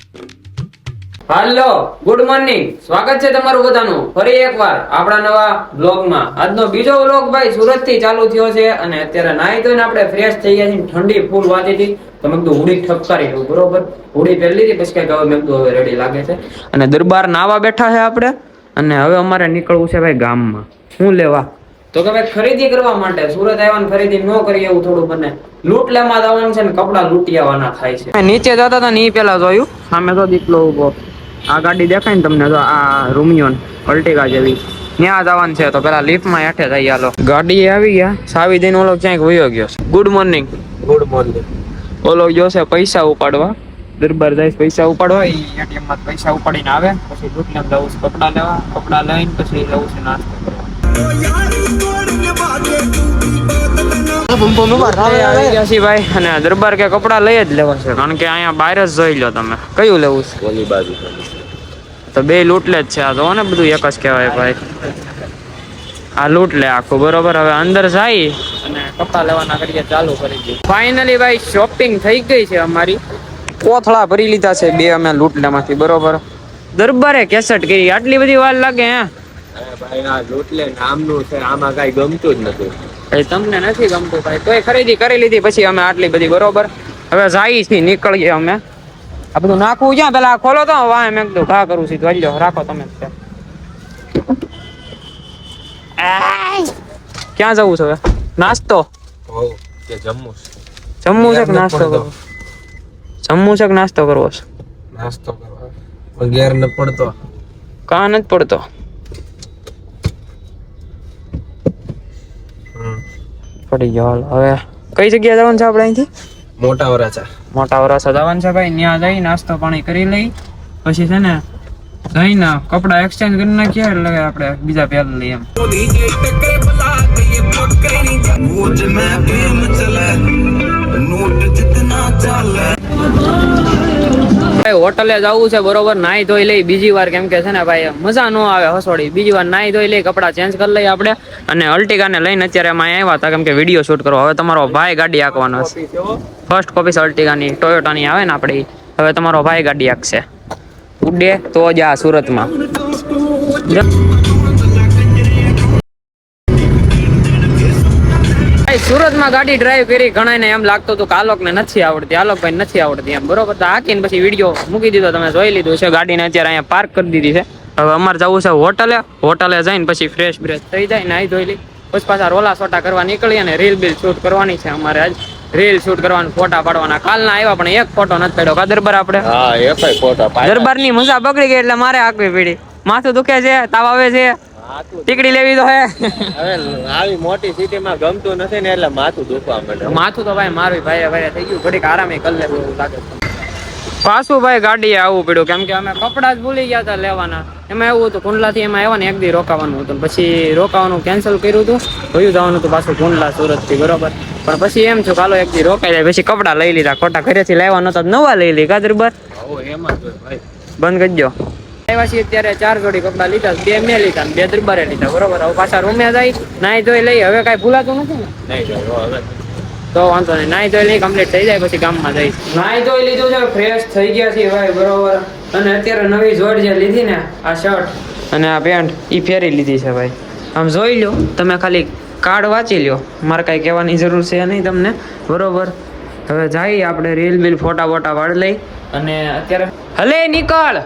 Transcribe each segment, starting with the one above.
હાલો, good morning. સ્વાગત છે તમારું બધાનું ફરી એકવાર આપણા નવા બ્લોગમાં. આજનો બીજો બ્લોગ ભાઈ સુરત થી ચાલુ થયો છે અને અત્યારે નાહી ધોઈને આપણે ફ્રેશ થઈ ગયા છીએ. ઠંડી ફૂલ વાતી હતી તો મેં કીધું હુડી ઠપકારી દઉં. બરોબર, હુડી પહેરી લીધી પછી કઈ મેં કીધું હવે રેડી લાગે છે. અને દરબાર નાવા બેઠા છે આપણે અને હવે અમારે નીકળવું છે ભાઈ ગામમાં. શું લેવા? તો કે ભાઈ ખરીદી કરવા માટે. સુરત આવ્યા ખરીદી ન કરી એવું થોડું બને. લૂંટ લેવા જવાનું છે ને કપડા લૂંટી આવવાના થાય છે. નીચે જતા હતા ને એ પેલા જોયું સામે તો દીકલો ઉભો. આ ગાડી દેખાય ને તમને તો આ રૂમિયોન અલ્ટિગા જેવી ત્યાં જવાનું છે. તો પેલા લિફ્ટમાં હેઠે થઈ હાલો. ગાડી આવી ગયા સાવી દઈને ઓલો ક્યાંક વયો ગયો છે. Good morning. Good morning. ઓલો ગયો છે પૈસા ઉપાડવા. દરબાર જાય પૈસા ઉપાડવા. એ એટીએમ માં પૈસા ઉપાડીને આવે પછી લૂંટ લેવા જવું છે. કપડા લેવા, કપડા લઈને પછી જવું છે નાસ્તો કરવા. ભાઈ અને દરબાર કે કપડા લઈ જ લેવા છે કારણ કે અહીંયા બહાર જ જોઈ લો તમે કયું લેવું છે. ઓલી બાજુ તો બે લૂંટલે જ છે આ તો ને બધું એક જ કહેવાય ભાઈ. આ લૂંટ લે આખું બરોબર. હવે અંદર જઈ અને કપડા લેવાના કરીએ ચાલુ કરી દઈએ. ફાઇનલી ભાઈ શોપિંગ થઈ ગઈ છે અમારી. કોથળા ભરી લીધા છે બે અમે લૂંટલેમાંથી બરોબર. દરબારે કેસેટ કરી આટલી બધી વાર લાગે હે? ભાઈ આ લૂંટલે નામનું છે આમાં કઈ ગમતું જ નથી. એ તમને નથી ગમતું ભાઈ તોય ખરીદી કરી લીધી પછી અમે આટલી બધી બરોબર. હવે જાય છીએ નીકળીએ અમે. આ બધું નાખવું ક્યાં પેલા ખોલો તો વાહ મેં કીધું ઘા કરું છું. જોઈ લો રાખો તમે. ક્યાં જવું છે હવે? નાસ્તો કે જમવું જમવું છે કે નાસ્તો કરવો? જમવું છે કે નાસ્તો કરવો છે? નાસ્તો કરવા પણ ઘેર ન પડતો. કા નથી પડતો? પડી ગયો. હવે કઈ જગ્યાએ જવાનું છે આપણે અહીંથી? મોટા વરાછા. મોટા વરાછા જવાનું છે ભાઈ. ત્યાં જઈ નાસ્તો પાણી કરી લઈ પછી છે ને જઈને કપડા એક્સચેન્જ કરી નાખીએ એટલે આપણે બીજા પહેલા લઈએ એમ. હોટલે જવું છે બરોબર. નાઈ ધોઈ લઈ બીજી વાર કેમ કે છે ને ભાઈ મજા ન આવે હસોડી. બીજી વાર નાઈ ધોઈ લઈ કપડા ચેન્જ કરી લઈએ આપણે અને અલ્ટિગાને લઈને અત્યારે અમે આવ્યા હતા કેમ કે વિડીયો શૂટ કરો. હવે તમારો ભાઈ ગાડી હાંકવાનો છે. ફર્સ્ટ કોપી છે અલ્ટિગાની ટોયોટાની આવે ને આપણી. હવે તમારો ભાઈ ગાડી હાંકશે. ઉડે તો જ આ સુરતમાં. સુરતમાં ગાડી ડ્રાઈવ કરી ઘણા ને એમ લાગતું હતું કે આલોકને નથી આવડતી, આલોકભાઈ નથી આવડતી એમ બરોબર. તો હાકીને પછી વિડીયો મૂકી દીધો. તમે જોઈ લીધું છે. ગાડીને અત્યારે અહીંયા પાર્ક કરી દીધી છે. હવે અમારે જવું છે હોટલે. હોટલે જઈને પછી ફ્રેશ બ્રેશ થઈ જાય નાહી ધોઈ લઈ પછી પાછા રોલા સોટા કરવા નીકળી અને રીલ બિલ શૂટ કરવાની છે અમારે. આજ રીલ શૂટ કરવાના ફોટા પાડવાના. કાલના આવ્યા પણ એક ફોટો નથી પાડ્યો. કા દરબાર આપણે? હા એફઆઈ ફોટો. દરબારની મજા બગડી ગઈ એટલે મારે આકવી પડી. માથું દુખે છે, તાવ આવે છે, ટીકડી લેવી તો હે. હવે આવી મોટી સિટીમાં ગમતું નથી ને એટલે માથું દુખવા માંડે. માથું તો ભાઈ મારું ભાઈ થઈ ગયું. ઘડીક આરામે કરી લેવું એવું લાગે. પાછું ભાઈ ગાડીએ આવવું પડ્યું કેમ કે અમે કપડા જ ભૂલી ગયા હતા લેવાના. એમાં એવું હતું કુંડલાથી એમાં આવ્યા ને એક દી રોકાવાનું હતું પછી રોકાવાનું કેન્સલ કર્યું હતું. જોયું જવાનું હતું પાછું કુંડલા સુરત થી બરોબર. પણ પછી એમ છું કાલો એક દી રોકાઈ જાય પછી કપડા લઈ લીધા. ખોટા ઘરેથી લેવા નતા નવા લઈ લી. કા દરબાર? એમ જ ભાઈ. બંધ કરી દો. આવ્યા છીએ અત્યારે 4 જોડી કપડા લીધા. 2 મેં લીધા 2 દરબારે લીધા બરોબર. હવે પાછા રૂમે જાય નાઈ ધોઈ લઈ. હવે કઈ ભૂલાતું નથી ને? નહીં હવે તો વાંધો નહીં. નાઈ ધોઈ લઈ કમ્પ્લીટ થઈ જાય પછી ગામમાં જઈશ. નાઈ ધોઈ લીધું છે, ફ્રેશ થઈ ગયા છે ભાઈ બરોબર. અને અત્યારે નવી જોડ જે લીધી ને આ શર્ટ અને આ પેન્ટ ઈ ફેરી લીધી છે ભાઈ. આમ જોઈ લો તમે, ખાલી કાર્ડ વાંચી લ્યો. મારે કઈ કહેવાની જરૂર છે નહીં તમને બરોબર. હવે જઈએ આપણે રીલ બિલ ફોટા બોટા વાળી લઈ અને અત્યારે હલે નીકળ.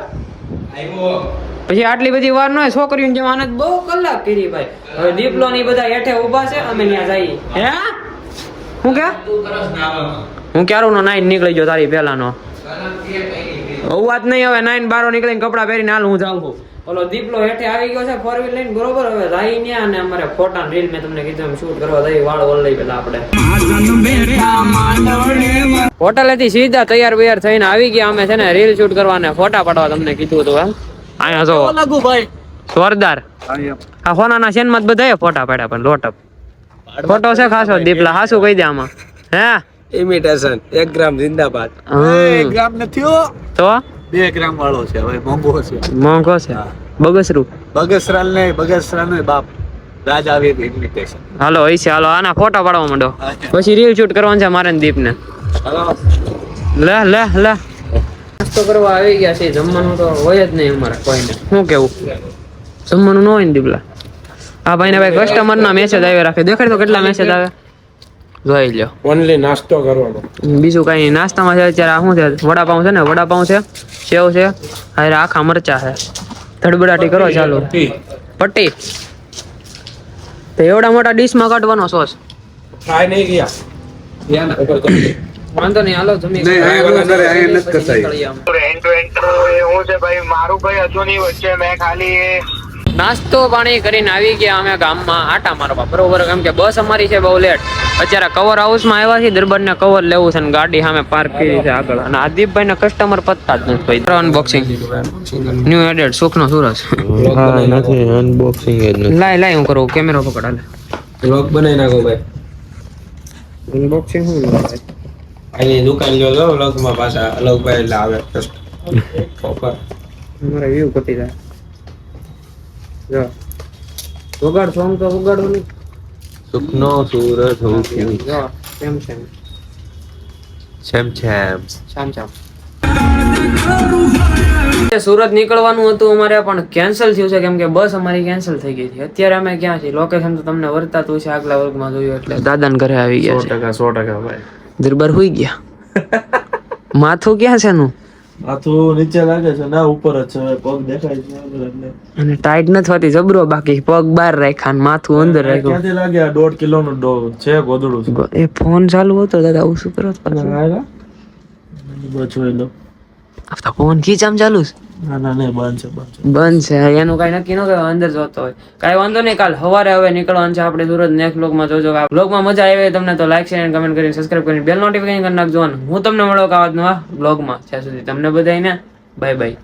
પછી આટલી બધી વાર ન હોય છોકરીઓને જેમ આનંદ બહુ કલાક કરી ભાઈ. હવે દીપલો ની બધા હેઠે ઉભા છે અમે ત્યાં જઈએ. હે હું કે હું ક્યારો નો નાઈન નીકળી ગયો તારી પેલા નો વાત નહીં. હવે નાઈન બારો નીકળીને કપડા પહેરીને હાલ હું જાઉં છું. ઓલો દીપલો હેઠે આવી ગયો છે 4 વ્હીલ લઈને બરોબર. હવે જાય ને અને અમારે ફોટા રીલ મેં તમને કીધું એમ શૂટ કરવા જઈએ. વાળ ઓલ લઈ પેલા આપણે હોટલેથી સીધા તૈયાર બૈયાર થઈને આવી ગયા અમે છે ને રીલ શૂટ કરવા ને ફોટા પાડવા તમને કીધું હતું એમ. અહીંયા જો ભાઈ જોરદાર. આ હોનાના શેનમાં બધા ફોટા પાડ્યા પણ લોટઅપ ફોટો છે ખાસો. દીપલા હાસુ કહી દે આમાં હે ઇમિટેશન 1 ગ્રામ જિંદાબાદ. 1 ગ્રામ નથી તો 2 ગ્રામ વાળો છે. હવે મોંઘો છે. મોંઘો છે. બગસરું બગસરાલ ને બાપ રાજ આવી ઇમિટેશન. હાલો હોય છે. હાલો આના ફોટા પાડવા માંડો પછી રીલ શૂટ કરવાનું છે મારે દીપ ને. લે લે લે નાસ્તો કરવા આવી ગયા છે. જમવાનું તો હોય જ નહીં અમારે કોઈને. શું કેવું? જમવાનું ન હોય ને દીપલા? આ ભાઈને ભાઈ કસ્ટમર ના મેસેજ આવી રાખે. દેખાડ તો કેટલા મેસેજ આવે, જોઈ લ્યો. ઓનલી નાસ્તો કરવાનો. બીજું કઈ નાસ્તામાં છે અત્યારે આ શું છે? વડાપાઉં છે ને, વડાપાઉં છે, સેવ છે, હારે આખા મરચા છે. ધડબડાટી કરો ચાલો. પટ્ટી તો એવડા મોટા ડીશમાં કાઢવાનો સોસ. ટ્રાય નહીં ગયા. વાંધો નહીં, હાલો જમી. નહીં, અહીંયા વાળા અહીંયા નથી કરતા એ. હું છે ભાઈ મારું ભાઈ હજુ નહીં વચ્ચે મેં ખાલી નાસ્તો પાણી કરીને આવી ગયા અમે ગામમાં આટા મારવા, બરોબર. કેમ કે બસ અમારી છે બહુ લેટ. અત્યારે કવર હાઉસમાં આવ્યા છીએ, દરબારને કવર લેવું છે ને ગાડી સામે પાર્ક કરી છે આગળ. અને આદિપભાઈ ના કસ્ટમર પતતા જ નથી ભાઈ. અનબોક્સિંગ ન્યુ એડેડ સુખનો સુરજ. નથી અનબોક્સિંગ જ નથી. લાય હું કરું, કેમેરો પકડ હાલે. વ્લોગ બનાવી નાખો ભાઈ. અનબોક્સિંગ શું ભાઈ? આની દુકાન જો લો વ્લોગમાં પાછા અલગભાઈ એટલે આવે ઓફર. અમારે વ્યૂ પતી જાય. જો વગાડ સોંગ તો વગાડો નહીં. સુખનો સૂરજ હું છું. જો કેમ છે? છેમ શામ સુરત નીકળવાનું હતું અમારે, પણ કેન્સલ થયું છે. કેમ કે બસ અમારી કેન્સલ થઈ ગઈ હતી. અત્યારે અમે ક્યાં છીએ? લોકેશન તો તમને વર્તાતું છે, આગલા વર્ગમાં જોયું એટલે. દાદાને ઘરે આવી ગયા છે. 100% ભાઈ. દરબાર હુઈ ગયા. માથું ક્યાં છે એનું? માથું નીચે લાગે છે ના ઉપર જ છે, પગ દેખાય છે એટલે. અને ટાઈટ નથી હોતી જબરો, બાકી પગ બહાર રાખ્યા ને માથું અંદર રાખ્યું. ક્યાંથી લાગે? 1.5 કિલોનો ડો છે, ગોદડું છે. એ ફોન ચાલુ હતો દાદા, આવું શું કરો છો? જોઈ લો. આ ફોન ખીચામ ચાલુ છે? ના નહીં, બંધ છે. બંધ છે. એનું કઈ નક્કી ન કહેવાય, અંદર જોતો હોય. કઈ વાંધો નહીં, કાલ સવારે હવે નીકળવાનું છે આપણે સુરત. નેક્સ્ટ વ્લોગમાં જોજો. આ વ્લોગમાં મજા આવે તમને તો લાઈક, શેર અને કમેન્ટ કરીને સબસ્ક્રાઇબ કરીને બેલ નોટિફિકેશન કરી નાખજો. હું તમને મળો આવા નવા વ્લોગમાં. ત્યાં સુધી તમને બધાને બાય બાય.